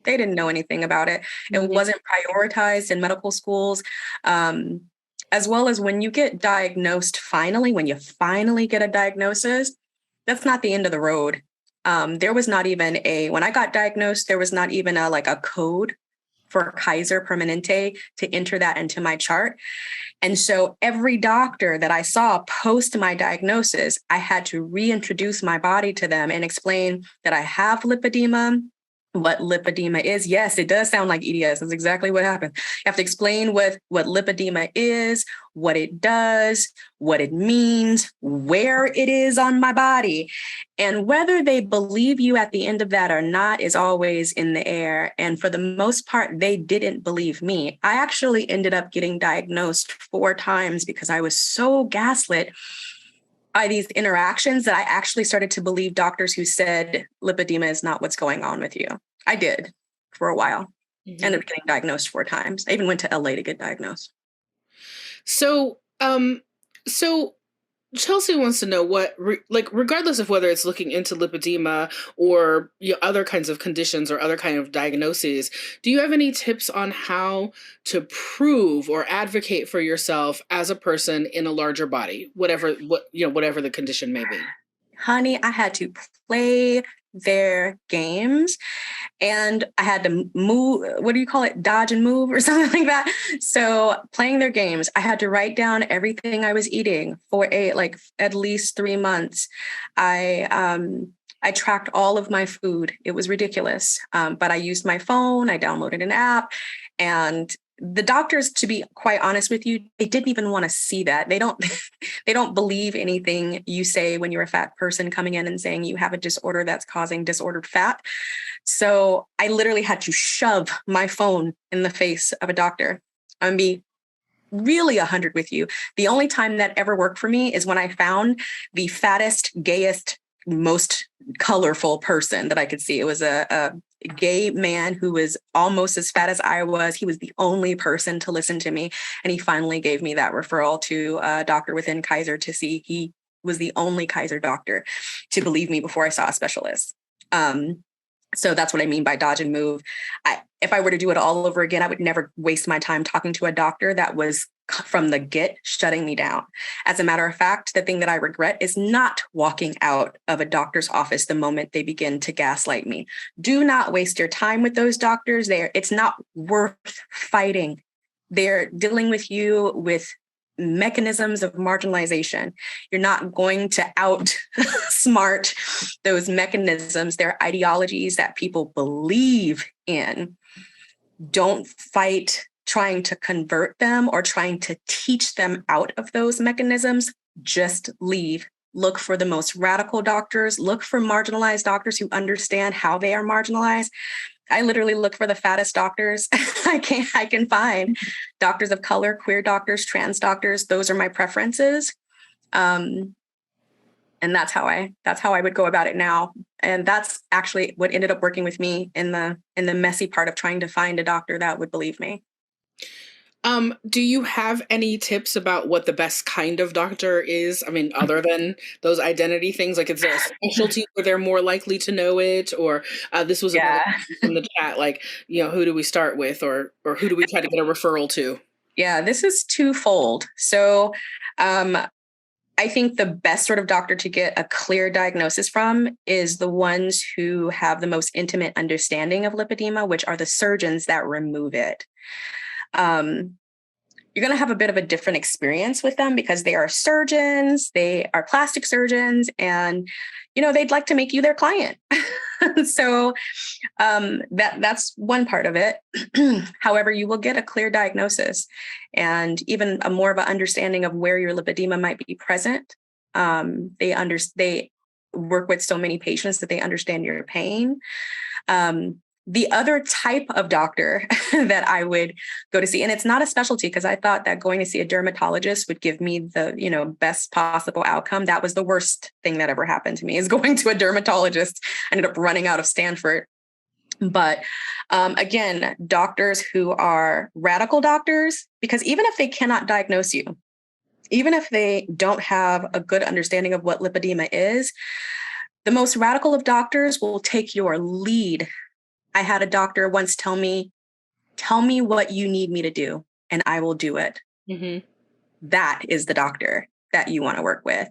They didn't know anything about it. It wasn't prioritized in medical schools. As well as when you get diagnosed when you finally get a diagnosis, that's not the end of the road. There was not even when I got diagnosed, there was not even a code for Kaiser Permanente to enter that into my chart. And so every doctor that I saw post my diagnosis, I had to reintroduce my body to them and explain that I have lipedema, what lipedema is. Yes, it does sound like EDS. That's exactly what happened. You have to explain what lipedema is, what it does, what it means, where it is on my body. And whether they believe you at the end of that or not is always in the air. And for the most part, they didn't believe me. I actually ended up getting diagnosed 4 times because I was so gaslit by these interactions that I actually started to believe doctors who said lipedema is not what's going on with you. I did for a while. Ended up getting diagnosed 4 times. I even went to LA to get diagnosed. So Chelsea wants to know regardless of whether it's looking into lipedema or other kinds of conditions or other kind of diagnoses, do you have any tips on how to prove or advocate for yourself as a person in a larger body, whatever the condition may be? honey, I had to play their games, and I had to move, what do you call it? Dodge and move or something like that. So playing their games, I had to write down everything I was eating for at least 3 months. I tracked all of my food. It was ridiculous. But I used my phone, I downloaded an app, and the doctors, to be quite honest with you, they didn't even want to see that. They don't they don't believe anything you say when you're a fat person coming in and saying you have a disorder that's causing disordered fat. So I literally had to shove my phone in the face of a doctor. I'm be really 100 with you. The only time that ever worked for me is when I found the fattest, gayest, most colorful person that I could see. It was a gay man who was almost as fat as I was. He was the only person to listen to me. And he finally gave me that referral to a doctor within Kaiser to see. He was the only Kaiser doctor to believe me before I saw a specialist. So that's what I mean by dodge and move. If I were to do it all over again, I would never waste my time talking to a doctor that was from the get shutting me down. As a matter of fact, the thing that I regret is not walking out of a doctor's office the moment they begin to gaslight me. Do not waste your time with those doctors. It's not worth fighting. They're dealing with you with mechanisms of marginalization. You're not going to outsmart those mechanisms. They're ideologies that people believe in. Don't fight trying to convert them or trying to teach them out of those mechanisms. Just leave. Look for the most radical doctors. Look for marginalized doctors who understand how they are marginalized. I literally look for the fattest doctors I can find. Doctors of color, queer doctors, trans doctors. Those are my preferences. And that's how I would go about it now. And that's actually what ended up working with me in the messy part of trying to find a doctor that would believe me. Do you have any tips about what the best kind of doctor is? I mean, other than those identity things, like is there a specialty where they're more likely to know it? Or this was another question from the chat, like, who do we start with, or who do we try to get a referral to? Yeah, this is twofold. So I think the best sort of doctor to get a clear diagnosis from is the ones who have the most intimate understanding of lipedema, which are the surgeons that remove it. You're going to have a bit of a different experience with them because they are surgeons, they are plastic surgeons, and, they'd like to make you their client. So that's one part of it. However, you will get a clear diagnosis and even a more of an understanding of where your lipedema might be present. They work with so many patients that they understand your pain. The other type of doctor that I would go to see, and it's not a specialty because I thought that going to see a dermatologist would give me the, best possible outcome. That was the worst thing that ever happened to me, is going to a dermatologist. I ended up running out of Stanford. But again, doctors who are radical doctors, because even if they cannot diagnose you, even if they don't have a good understanding of what lipedema is, the most radical of doctors will take your lead. I had a doctor once tell me what you need me to do, and I will do it. Mm-hmm. That is the doctor that you want to work with.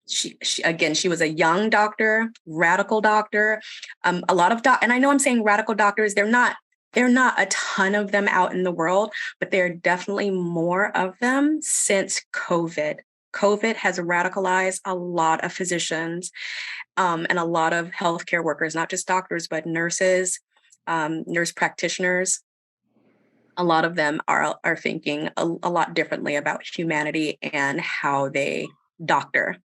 She was a young doctor, radical doctor. A lot of and I know I'm saying radical doctors. They're not a ton of them out in the world, but there are definitely more of them since COVID. COVID has radicalized a lot of physicians and a lot of healthcare workers, not just doctors, but nurses. Nurse practitioners, a lot of them are thinking a lot differently about humanity and how they doctor.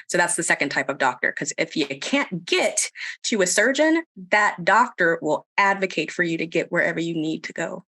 So that's the second type of doctor, because if you can't get to a surgeon, that doctor will advocate for you to get wherever you need to go.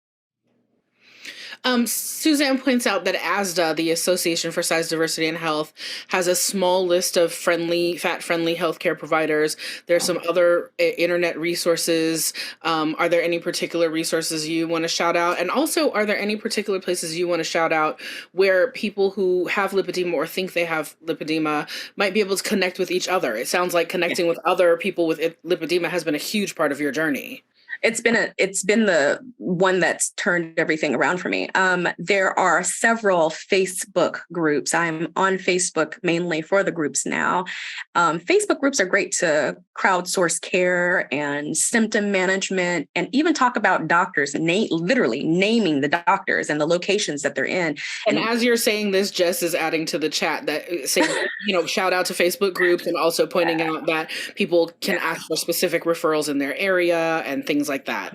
Suzanne points out that ASDA, the Association for Size, Diversity, and Health, has a small list of fat-friendly healthcare providers. There's some other internet resources. Are there any particular resources you want to shout out? And also, are there any particular places you want to shout out where people who have lipedema or think they have lipedema might be able to connect with each other? It sounds like connecting with other people with lipedema has been a huge part of your journey. It's been the one that's turned everything around for me. There are several Facebook groups. I'm on Facebook mainly for the groups now. Facebook groups are great to crowdsource care and symptom management, and even talk about doctors, literally naming the doctors and the locations that they're in. And as you're saying this, Jess is adding to the chat that saying, shout out to Facebook groups, and also pointing out that people can ask for specific referrals in their area and things like that.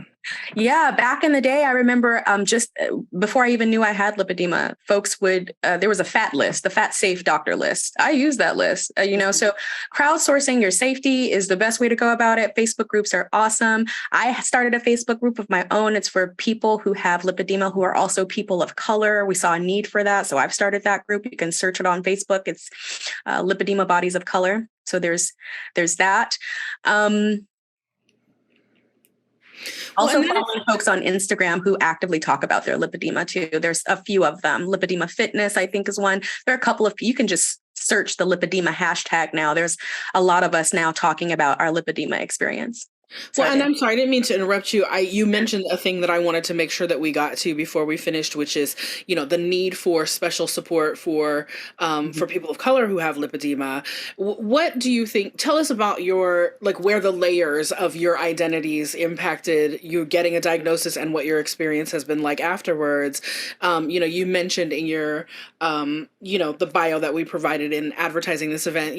Yeah, back in the day, I remember just before I even knew I had lipedema, folks would, there was a FAT list, the FAT safe doctor list. I use that list, so crowdsourcing your safety is the best way to go about it. Facebook groups are awesome. I started a Facebook group of my own. It's for people who have lipedema, who are also people of color. We saw a need for that. So I've started that group. You can search it on Facebook. It's Lipedema Bodies of Color. So there's that. Also following folks on Instagram who actively talk about their lipedema too. There's a few of them. Lipedema Fitness, I think, is one. There are a couple of, you can just search the lipedema hashtag now. There's a lot of us now talking about our lipedema experience. Well, and I'm sorry, I didn't mean to interrupt you. You mentioned a thing that I wanted to make sure that we got to before we finished, which is, the need for special support for people of color who have lipedema. What do you think? Tell us about where the layers of your identities impacted you getting a diagnosis and what your experience has been like afterwards. You mentioned in your, the bio that we provided in advertising this event,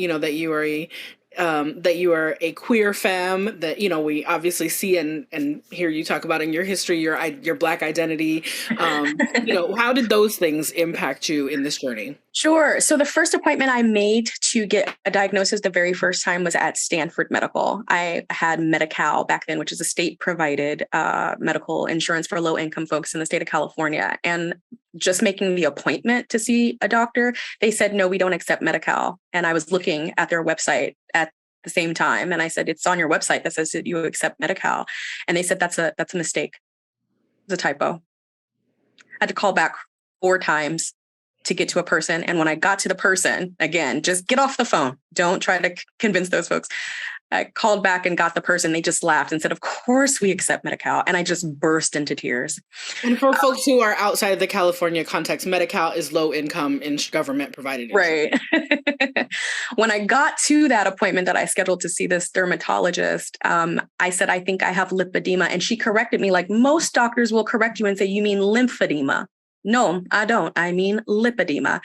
that you are a queer femme, that we obviously see and hear you talk about in your history, your Black identity. How did those things impact you in this journey? Sure. So the first appointment I made to get a diagnosis the very first time was at Stanford Medical. I had Medi-Cal back then, which is a state-provided medical insurance for low-income folks in the state of California. And just making the appointment to see a doctor, they said, no, we don't accept Medi-Cal. And I was looking at their website at the same time. And I said, it's on your website that says that you accept Medi-Cal. And they said, that's a mistake. It's a typo. I had to call back 4 times to get to a person. And when I got to the person, again, just get off the phone. Don't try to convince those folks. I called back and got the person. They just laughed and said, of course we accept Medi-Cal. And I just burst into tears. And for folks who are outside of the California context, Medi-Cal is low income government provided insurance. Right. When I got to that appointment that I scheduled to see this dermatologist, I said, I think I have lipedema. And she corrected me like most doctors will correct you and say, you mean lymphedema. No, I don't. I mean lipedema.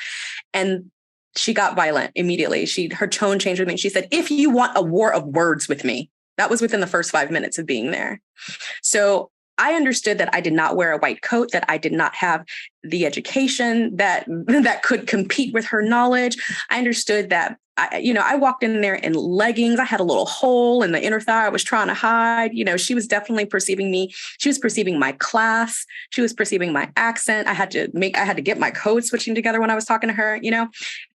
And she got violent immediately. Her tone changed with me. She said, if you want a war of words with me, that was within the first 5 minutes of being there. So I understood that I did not wear a white coat, that I did not have the education that could compete with her knowledge. I understood that I walked in there in leggings. I had a little hole in the inner thigh I was trying to hide. She was definitely perceiving me. She was perceiving my class. She was perceiving my accent. I had to get my code switching together when I was talking to her.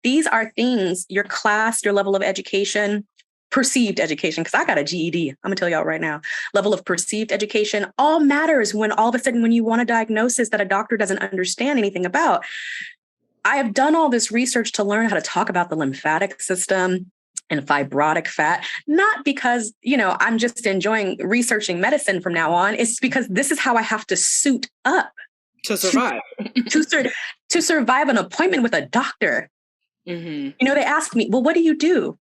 These are things, your class, your level of education, perceived education, because I got a GED. I'm gonna tell y'all right now, level of perceived education all matters when all of a sudden, when you want a diagnosis that a doctor doesn't understand anything about. I have done all this research to learn how to talk about the lymphatic system and fibrotic fat, not because, I'm just enjoying researching medicine from now on. It's because this is how I have to suit up to survive, to survive an appointment with a doctor. Mm-hmm. They ask me, well, what do you do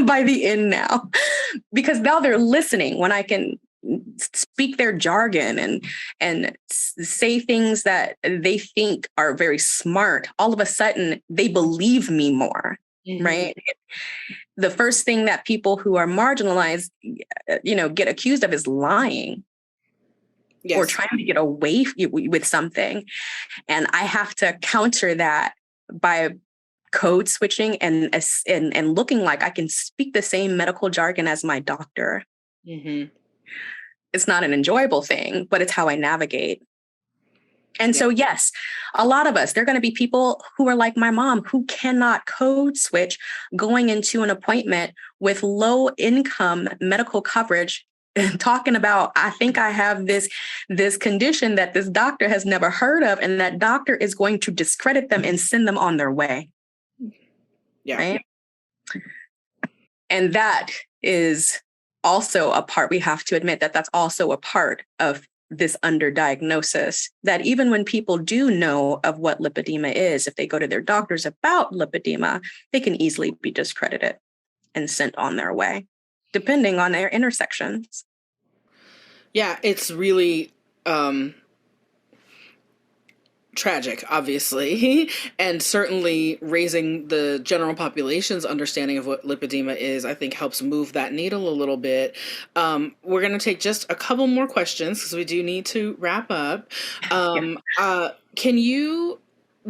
by the end now? Because now they're listening when I can speak their jargon and say things that they think are very smart. All of a sudden, they believe me more, mm-hmm. right? The first thing that people who are marginalized, get accused of is lying. Yes. Or trying to get away with something. And I have to counter that by code switching and looking like I can speak the same medical jargon as my doctor. Mm-hmm. It's not an enjoyable thing, but it's how I navigate. And so, yes, a lot of us, there are going to be people who are like my mom, who cannot code switch going into an appointment with low income medical coverage, talking about, I think I have this condition that this doctor has never heard of, and that doctor is going to discredit them and send them on their way. Yeah. Right. And that is also a part, we have to admit that that's also a part of this underdiagnosis, that even when people do know of what lipedema is, if they go to their doctors about lipedema, they can easily be discredited and sent on their way, depending on their intersections. Yeah, it's really tragic, obviously, and certainly raising the general population's understanding of what lipedema is, I think, helps move that needle a little bit. We're going to take just a couple more questions because we do need to wrap up. Will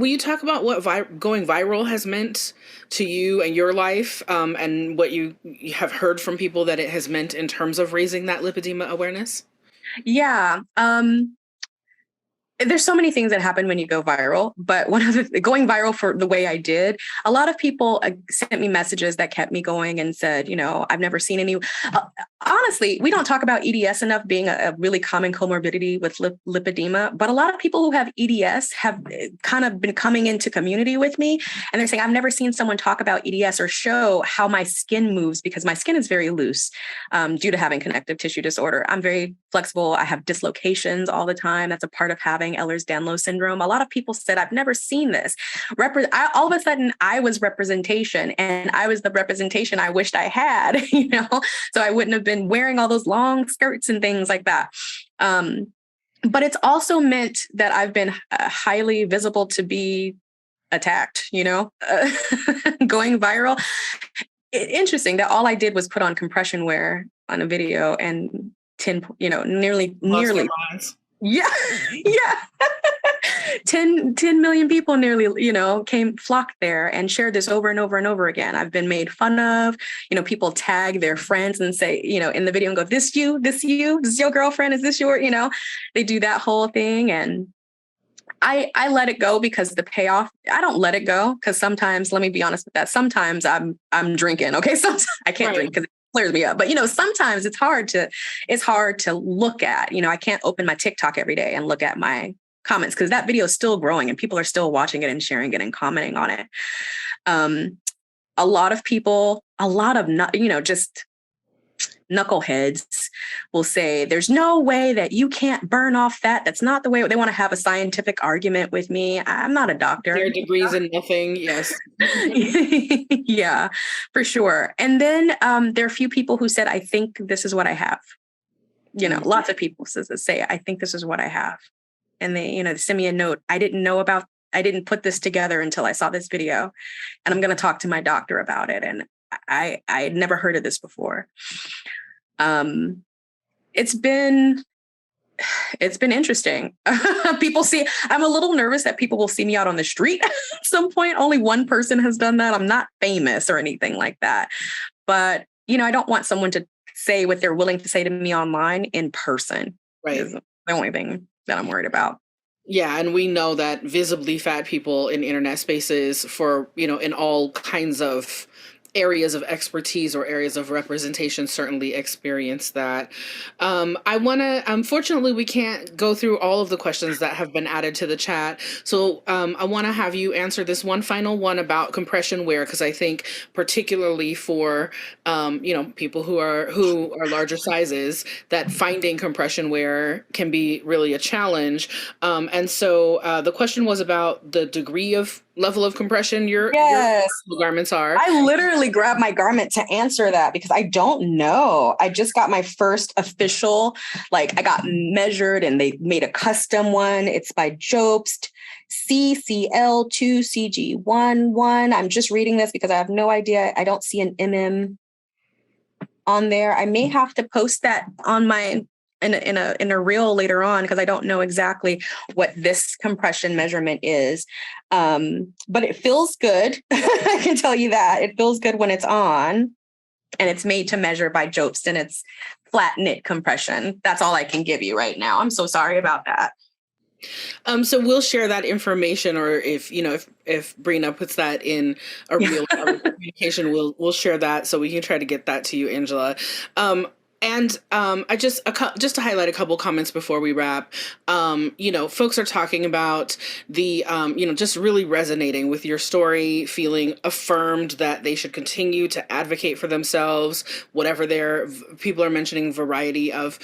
you talk about what going viral has meant to you and your life, and what you have heard from people that it has meant in terms of raising that lipedema awareness? Yeah. There's so many things that happen when you go viral, but one of the going viral for the way I did, a lot of people sent me messages that kept me going and said, I've never seen any. Honestly, we don't talk about EDS enough being a really common comorbidity with lipedema, but a lot of people who have EDS have kind of been coming into community with me, and they're saying, I've never seen someone talk about EDS or show how my skin moves, because my skin is very loose due to having connective tissue disorder. I'm very flexible. I have dislocations all the time. That's a part of having Ehlers-Danlos syndrome. A lot of people said, I've never seen this. All of a sudden, I was representation, and I was the representation I wished I had, so I wouldn't have been wearing all those long skirts and things like that. But it's also meant that I've been highly visible to be attacked, going viral. Interesting that all I did was put on compression wear on a video, and 10, nearly. Yeah. 10 million people nearly, flocked there and shared this over and over and over again. I've been made fun of, people tag their friends and say, in the video and go, this you, this is your girlfriend, is this your, they do that whole thing. And I let it go because the payoff, I don't let it go because sometimes, let me be honest with that, sometimes I'm drinking. Okay. Sometimes I can't drink because flares me up. But, sometimes it's hard to look at, I can't open my TikTok every day and look at my comments because that video is still growing and people are still watching it and sharing it and commenting on it. A lot of people, just knuckleheads will say, there's no way that you can't burn off fat. That's not the way. They want to have a scientific argument with me. I'm not a doctor. Their degrees in nothing. Yes. Yeah, for sure. And then there are a few people who said, I think this is what I have. Lots of people say, I think this is what I have. And they, send me a note. I didn't put this together until I saw this video, and I'm going to talk to my doctor about it. And I had never heard of this before. It's been interesting. People see, I'm a little nervous that people will see me out on the street at some point. Only one person has done that. I'm not famous or anything like that. But, I don't want someone to say what they're willing to say to me online in person. Right. Is the only thing that I'm worried about. Yeah. And we know that visibly fat people in internet spaces for, in all kinds of areas of expertise or areas of representation certainly experience that. I want to, unfortunately, we can't go through all of the questions that have been added to the chat. So I want to have you answer this one final one about compression wear, because I think particularly for, people who are larger sizes, that finding compression wear can be really a challenge. And so the question was about the degree of level of compression your garments are. I literally grabbed my garment to answer that because I don't know. I just got my first official, I got measured and they made a custom one. It's by Jobst, CCL2CG11. I'm just reading this because I have no idea. I don't see an MM on there. I may have to post that on my in a reel later on because I don't know exactly what this compression measurement is. But it feels good. I can tell you that. It feels good when it's on, and it's made to measure by Jobst, and it's flat knit compression. That's all I can give you right now. I'm so sorry about that. So we'll share that information, or if Brena puts that in a real communication, we'll share that so we can try to get that to you, Angela. And I just to highlight a couple comments before we wrap. Folks are talking about the just really resonating with your story, feeling affirmed that they should continue to advocate for themselves, whatever their people are mentioning variety of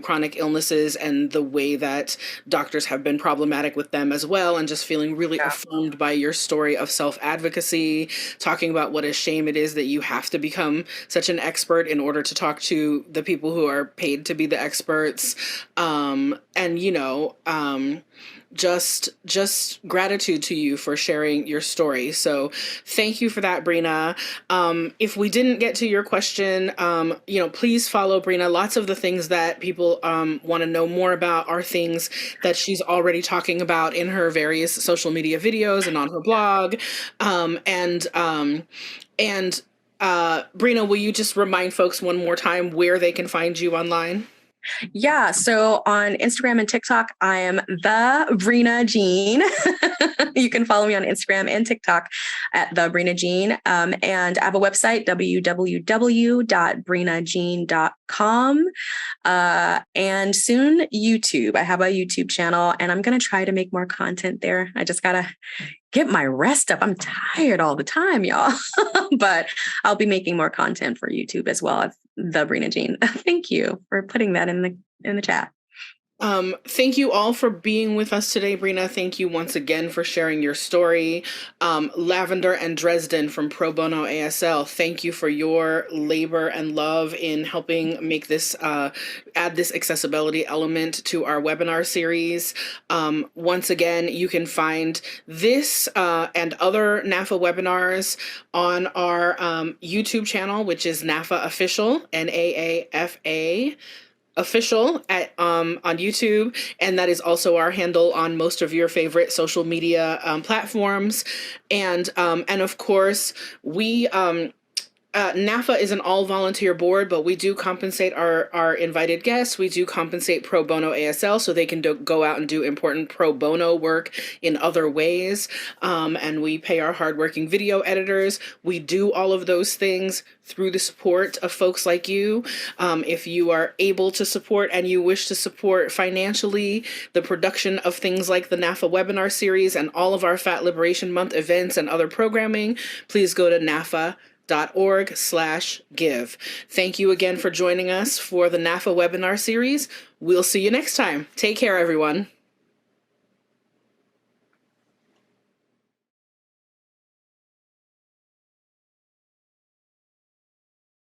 chronic illnesses and the way that doctors have been problematic with them as well, and just feeling really affirmed by your story of self-advocacy, talking about what a shame it is that you have to become such an expert in order to talk to the people who are paid to be the experts. Just gratitude to you for sharing your story. So thank you for that, Brena. If we didn't get to your question, please follow Brena. Lots of the things that people want to know more about are things that she's already talking about in her various social media videos and on her blog. Brena, will you just remind folks one more time where they can find you online? Yeah. So on Instagram and TikTok, I am the Brena Jean. You can follow me on Instagram and TikTok at the Brena Jean. And I have a website, www.brenajean.com. And soon YouTube. I have a YouTube channel and I'm going to try to make more content there. I just got to get my rest up. I'm tired all the time, y'all. But I'll be making more content for YouTube as well as the Brena Jean. Thank you for putting that in the chat. Thank you all for being with us today, Brena. Thank you once again for sharing your story. Lavender and Dresden from Pro Bono ASL, thank you for your labor and love in helping make this, add this accessibility element to our webinar series. Once again, you can find this and other NAAFA webinars on our YouTube channel, which is NAAFA Official, NAAFA Official on YouTube, and that is also our handle on most of your favorite social media platforms. And of course, we NAAFA is an all-volunteer board, but we do compensate our invited guests. We do compensate Pro Bono ASL so they can go out and do important pro bono work in other ways. And we pay our hardworking video editors. We do all of those things through the support of folks like you. If you are able to support and you wish to support financially the production of things like the NAAFA Webinar Series and all of our Fat Liberation Month events and other programming, please go to NAAFA.org/give. Thank you again for joining us for the NAAFA Webinar Series. We'll see you next time. Take care, everyone.